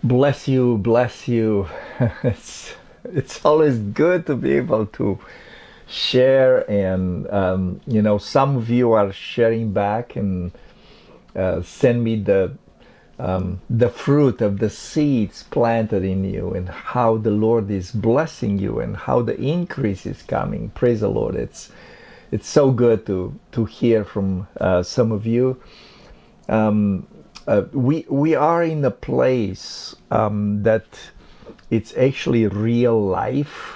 Bless you, bless you. it's it's always good to be able to share, and some of you are sharing back and send me the fruit of the seeds planted in you, and how the Lord is blessing you, and how the increase is coming. Praise the Lord. It's so good to hear from some of you. We are in a place that it's actually real life.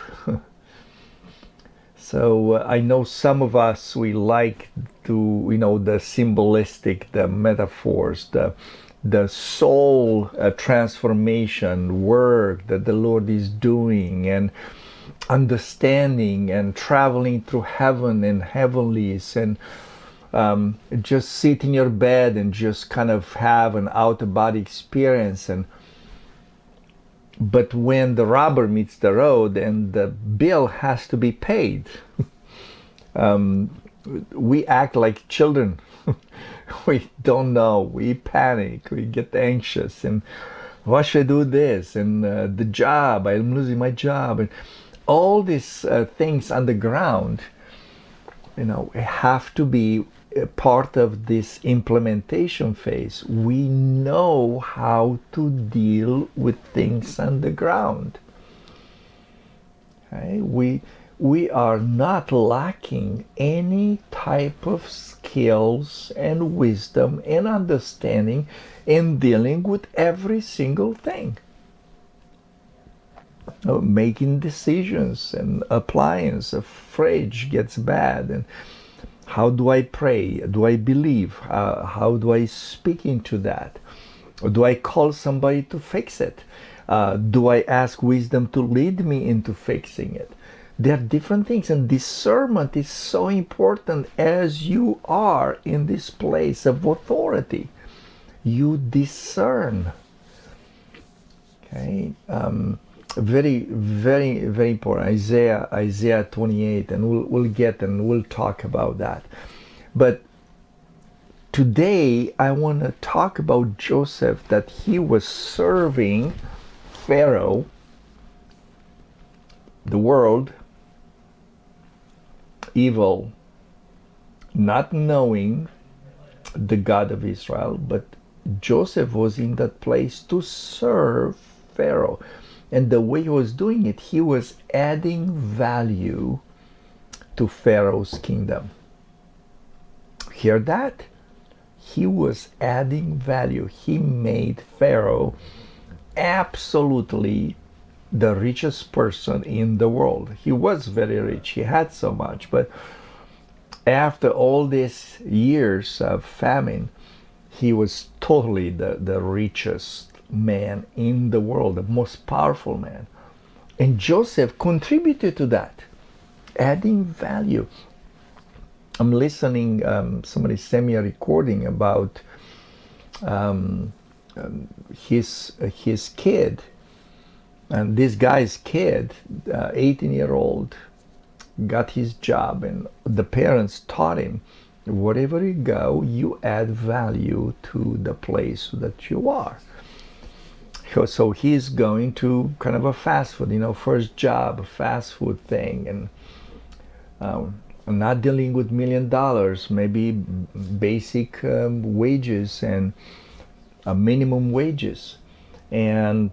So I know some of us, we like to, the symbolistic, the metaphors, the soul transformation work that the Lord is doing, and understanding and traveling through heaven and heavenlies, and just sit in your bed and just kind of have an out of body experience. And but when the rubber meets the road and the bill has to be paid, we act like children. We don't know. We panic. We get anxious. And why should I do this? And the job, I'm losing my job. And all these things on the ground, have to be a part of this implementation phase. We know how to deal with things on the ground. Okay? We are not lacking any type of skills and wisdom and understanding in dealing with every single thing. Making decisions, and appliance, a fridge gets bad, and how do I pray? Do I believe? How do I speak into that? Or do I call somebody to fix it? Do I ask wisdom to lead me into fixing it? There are different things, and discernment is so important as you are in this place of authority. You discern. Okay. Very, very, very important. Isaiah 28, and we'll talk about that. But today I want to talk about Joseph, that he was serving Pharaoh, the world, evil, not knowing the God of Israel, but Joseph was in that place to serve Pharaoh. And the way he was doing it, he was adding value to Pharaoh's kingdom. Hear that? He was adding value. He made Pharaoh absolutely the richest person in the world. He was very rich. He had so much. But after all these years of famine, he was totally the richest man in the world, the most powerful man. And Joseph contributed to that, adding value. I'm listening, somebody sent me a recording about his kid. And this guy's kid, 18-year-old, got his job, and the parents taught him, wherever you go, you add value to the place that you are. So he's going to kind of a fast food, first job, a fast food thing, and not dealing with $1 million, maybe basic wages and minimum wages. And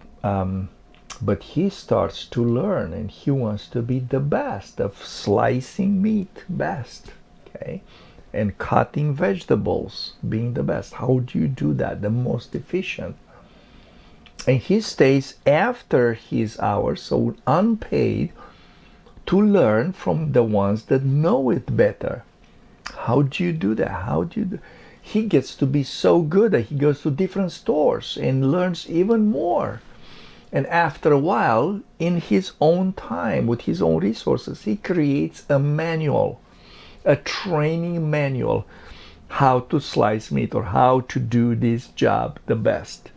but he starts to learn, and he wants to be the best of slicing meat, best, okay, and cutting vegetables, being the best. How do you do that? The most efficient. And he stays after his hours, so unpaid, to learn from the ones that know it better. How do you do that? He gets to be so good that he goes to different stores and learns even more. And after a while, in his own time, with his own resources, he creates a manual, a training manual, how to slice meat or how to do this job the best.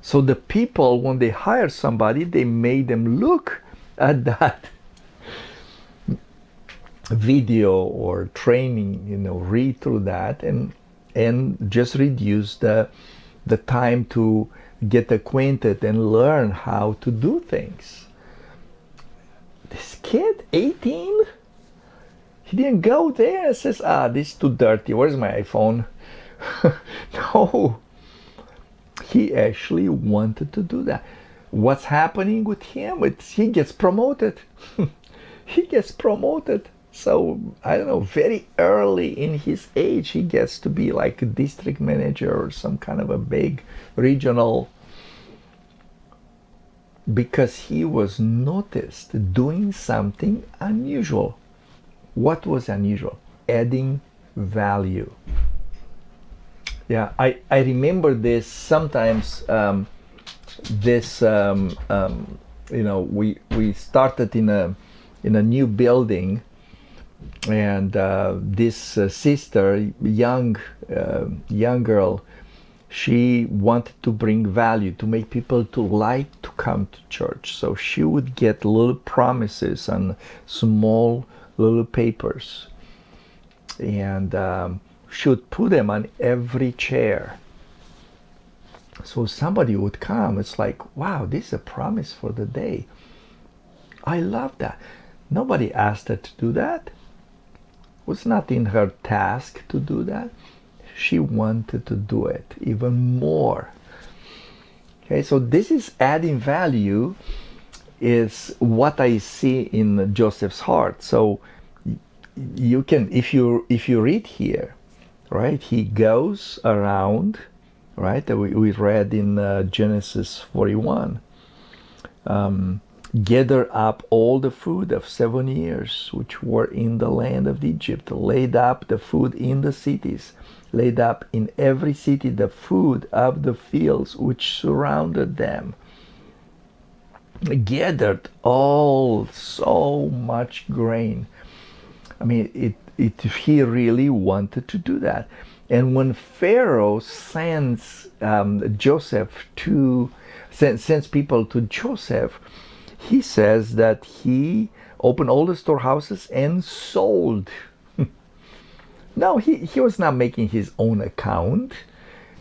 So the people, when they hire somebody, they made them look at that video or training, read through that, and just reduce the time to get acquainted and learn how to do things. This kid, 18, he didn't go there and says, this is too dirty. Where's my iPhone? No, he actually wanted to do that. What's happening with him? He gets promoted. He gets promoted. So, I don't know, very early in his age, he gets to be like a district manager or some kind of a big regional, because he was noticed doing something unusual. What was unusual? Adding value. Yeah, I remember this sometimes. We started in a new building, and this sister, young girl, she wanted to bring value, to make people to like to come to church. So she would get little promises on small little papers, and she would put them on every chair. So somebody would come. It's like, wow, this is a promise for the day. I love that. Nobody asked her to do that. It was not in her task to do that. She wanted to do it even more. Okay, so this is adding value, is what I see in Joseph's heart. So you can, if you read here, right, he goes around, right, we read in Genesis 41, gather up all the food of 7 years which were in the land of Egypt, laid up the food in the cities, laid up in every city the food of the fields which surrounded them. Gathered all so much grain. I mean, he really wanted to do that. And when Pharaoh sends sends people to Joseph, he says that he opened all the storehouses and sold. No, he was not making his own account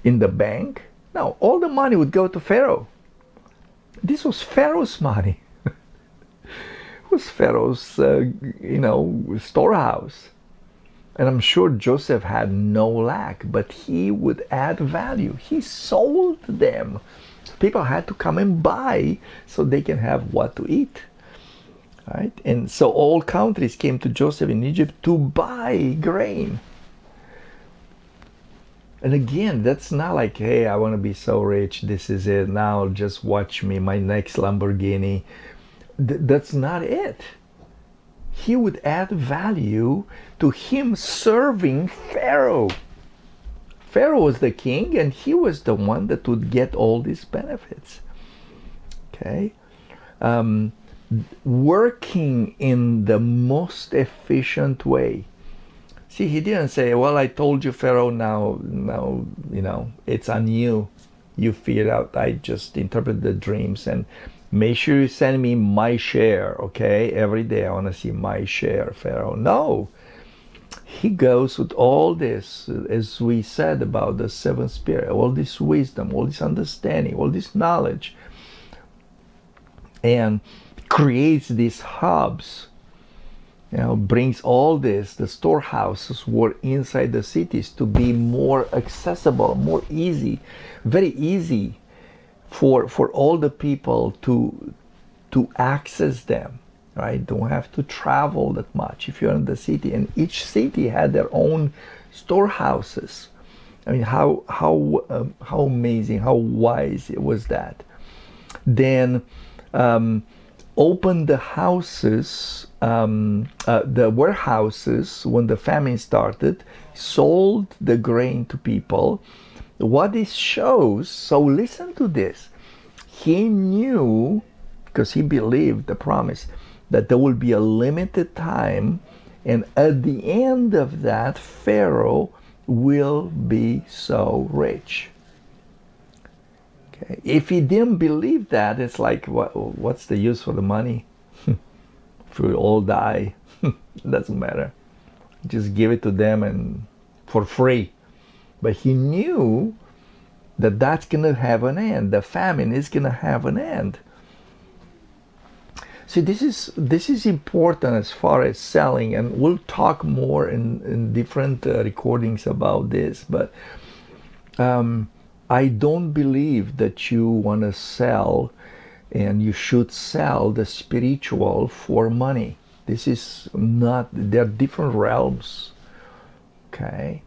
in the bank. No, all the money would go to Pharaoh. This was Pharaoh's money. It was Pharaoh's, storehouse. And I'm sure Joseph had no lack, but he would add value. He sold them. People had to come and buy so they can have what to eat. Right? And so all countries came to Joseph in Egypt to buy grain. And again, that's not like, hey, I want to be so rich, this is it, now just watch me, my next Lamborghini. That's not it. He would add value to him serving Pharaoh. Pharaoh was the king, and he was the one that would get all these benefits. Okay? Working in the most efficient way. See, he didn't say, well, I told you, Pharaoh, now, it's on you. You figure out, I just interpret the dreams, and make sure you send me my share, okay? Every day I want to see my share, Pharaoh. No. He goes with all this, as we said about the seventh spirit, all this wisdom, all this understanding, all this knowledge, and creates these hubs. Brings all this, the storehouses were inside the cities, to be more accessible, more easy, very easy for all the people to access them, right? Don't have to travel that much if you're in the city. And each city had their own storehouses. I mean, how amazing, how wise it was that. Then opened the houses, the warehouses when the famine started, sold the grain to people. What this shows, so listen to this. He knew, because he believed the promise, that there will be a limited time, and at the end of that, Pharaoh will be so rich. Okay. If he didn't believe that, it's like, what's the use for the money? If we all die, it doesn't matter. Just give it to them and for free. But he knew that's going to have an end. The famine is going to have an end. See, this is important as far as selling, and we'll talk more in different recordings about this. But I don't believe that you want to sell, and you should sell the spiritual for money. This is not. They're different realms. Okay.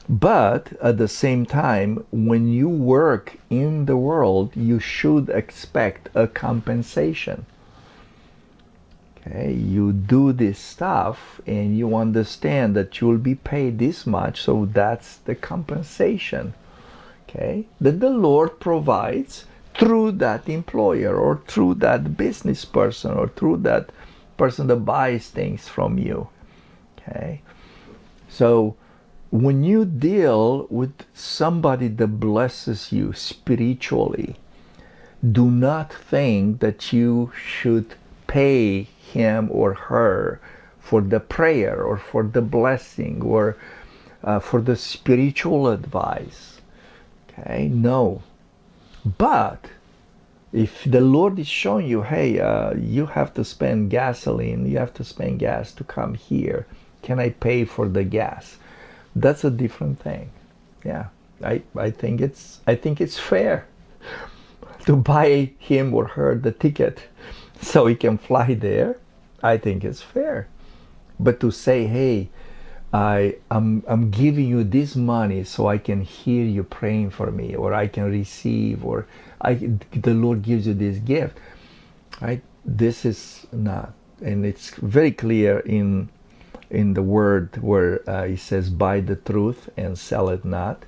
But at the same time, when you work in the world, you should expect a compensation. Okay, you do this stuff and you understand that you will be paid this much, so that's the compensation. Okay, that the Lord provides through that employer or through that business person or through that person that buys things from you. Okay, so when you deal with somebody that blesses you spiritually, do not think that you should pay him or her for the prayer or for the blessing or for the spiritual advice. Okay, no. But if the Lord is showing you, hey, you have to spend gasoline, you have to spend gas to come here, can I pay for the gas? That's a different thing. Yeah, I think it's fair to buy him or her the ticket so he can fly there. I think it's fair. But to say, hey, I'm giving you this money so I can hear you praying for me, or I can receive, or the Lord gives you this gift, right? This is not, and it's very clear in the word where he says, buy the truth and sell it not.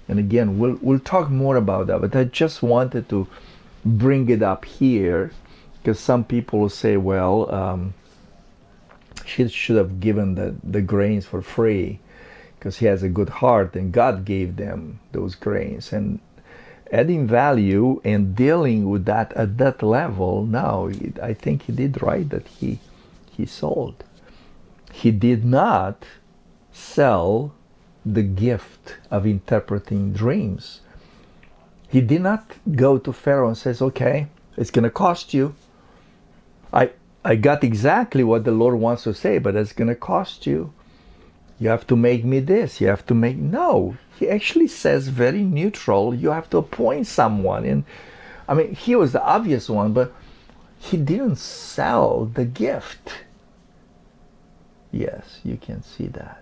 And again, we'll talk more about that, but I just wanted to bring it up here because some people will say, well, she should have given the grains for free because he has a good heart and God gave them those grains. And adding value and dealing with that at that level, now I think he did right that he sold. He did not sell the gift of interpreting dreams. He did not go to Pharaoh and says, okay, it's going to cost you. I got exactly what the Lord wants to say, but it's going to cost you. You have to make me this. You have to make... No, he actually says very neutral, you have to appoint someone. And I mean, he was the obvious one, but he didn't sell the gift. Yes, you can see that.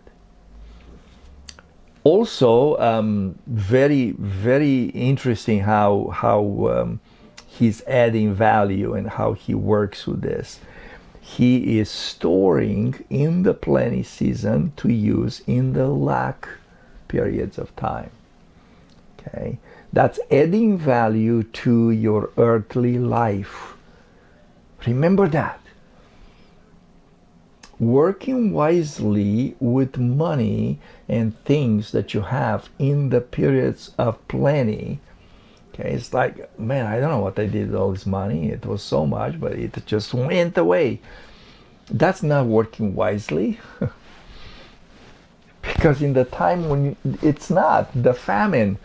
Also, very, very interesting how he's adding value and how he works with this. He is storing in the plenty season to use in the lack periods of time. Okay, that's adding value to your earthly life. Remember that. Working wisely with money and things that you have in the periods of plenty. Okay, it's like, man, I don't know what I did with all this money. It was so much, but it just went away. That's not working wisely. Because in the time when it's not, the famine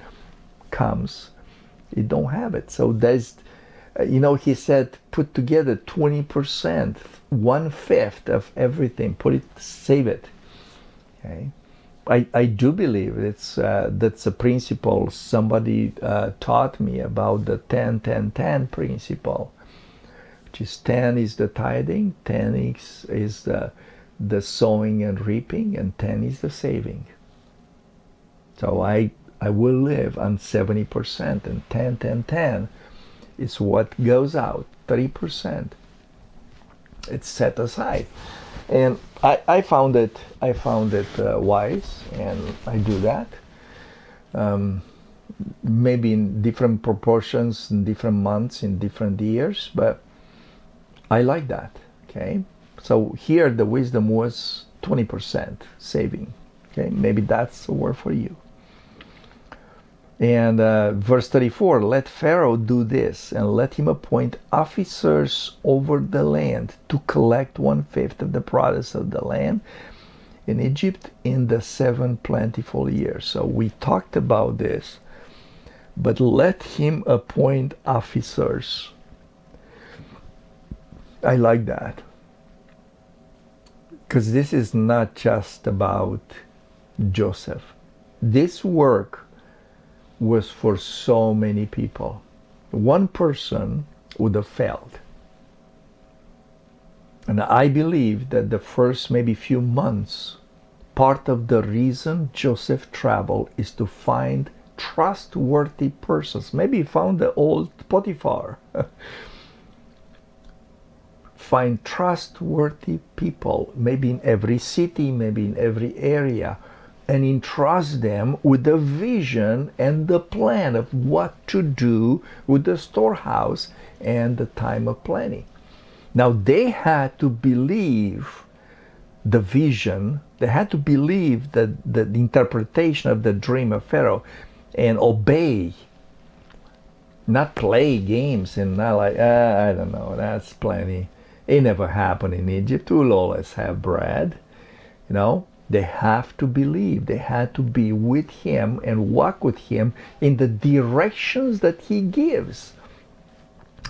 comes, you don't have it. So there's, he said, put together 20%, 1/5 of everything, save it. Okay. I do believe that's a principle somebody taught me about, the 10-10-10 principle, which is 10 is the tithing, 10 is the sowing and reaping, and 10 is the saving. So I will live on 70%, and 10-10-10 is what goes out, 30%. It's set aside. And I found it wise, and I do that. Maybe in different proportions, in different months, in different years, but I like that. Okay, so here the wisdom was 20% saving. Okay, maybe that's a word for you. And verse 34, let Pharaoh do this, and let him appoint officers over the land to collect 1/5 of the produce of the land in Egypt in the 7 plentiful years. So we talked about this. but let him appoint officers. I like that. Because this is not just about Joseph. This work was for so many people. One person would have failed. And I believe that the first maybe few months, part of the reason Joseph traveled is to find trustworthy persons. Maybe he found the old Potiphar. Find trustworthy people, maybe in every city, maybe in every area, and entrust them with the vision and the plan of what to do with the storehouse and the time of plenty. Now they had to believe the vision, they had to believe the interpretation of the dream of Pharaoh and obey, not play games and not like, I don't know, that's plenty. It never happened in Egypt. We'll always have bread. You know, they have to believe. They had to be with him and walk with him in the directions that he gives.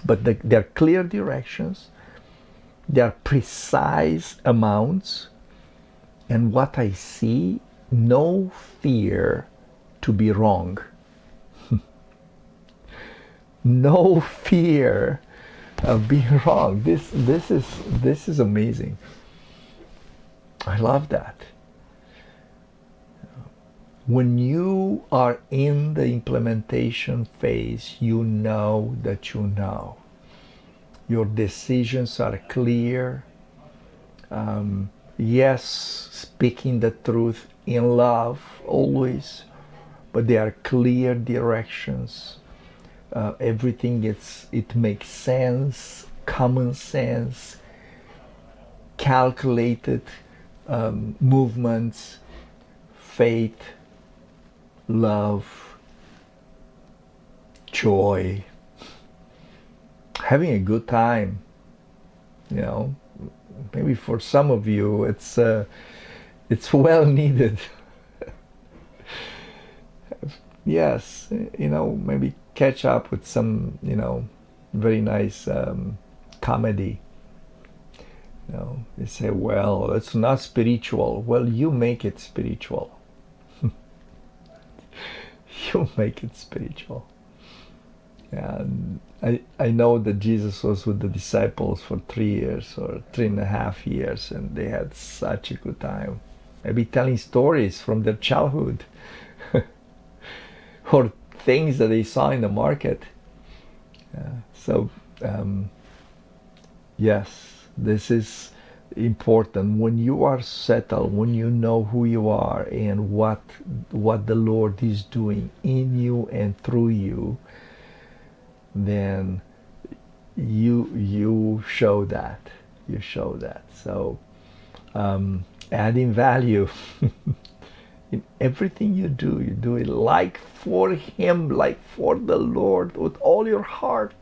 But they're clear directions. They're precise amounts. And what I see, no fear to be wrong. No fear of being wrong. This is amazing. I love that. When you are in the implementation phase, you know that you know. Your decisions are clear. Yes, speaking the truth in love always, but they are clear directions. Everything it makes sense, common sense, calculated movements, faith, love, joy, having a good time. You know, maybe for some of you it's well needed. Yes, you know, maybe catch up with some, you know, very nice comedy. You know, they say, well, it's not spiritual. Well, you make it spiritual. You make it spiritual. And I know that Jesus was with the disciples for 3 years or 3.5 years, and they had such a good time. Maybe telling stories from their childhood. Or things that they saw in the market. Yes, this is important. When you are settled, when you know who you are and what the Lord is doing in you and through you, then you show that. You show that. So adding value. In everything you do it like for Him, like for the Lord, with all your heart,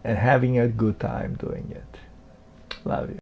and having a good time doing it. Love you.